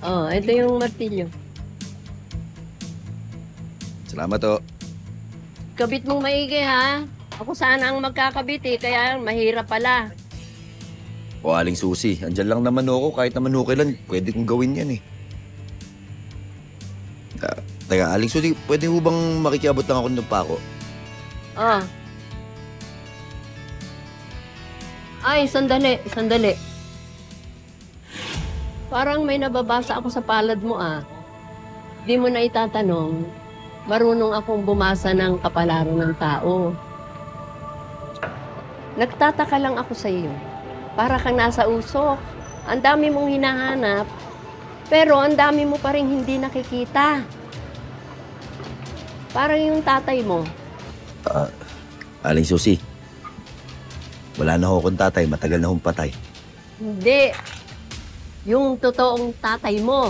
Oh, ito yung martilyo. Salamat ho. Kabit mong maigi, ha? Ako sana ang magkakabit, eh, kaya mahirap pala. O Aling Susi, andyan lang naman ako. Kahit naman kailan, pwede kong gawin yan eh. Teka, Aling Susi, pwede mo bang makikiabot lang ako ng pako? Oh. Ay, sandali, sandali. Parang may nababasa ako sa palad mo, ah. Di mo na itatanong, marunong akong bumasa ng kapalaran ng tao. Nagtataka lang ako sa iyo. Para kang nasa usok. Ang dami mong hinahanap, pero ang dami mo pa rin hindi nakikita. Parang yung tatay mo. Aling Susi, wala na ho akong tatay. Matagal na akong patay. Hindi. Yung totoong tatay mo.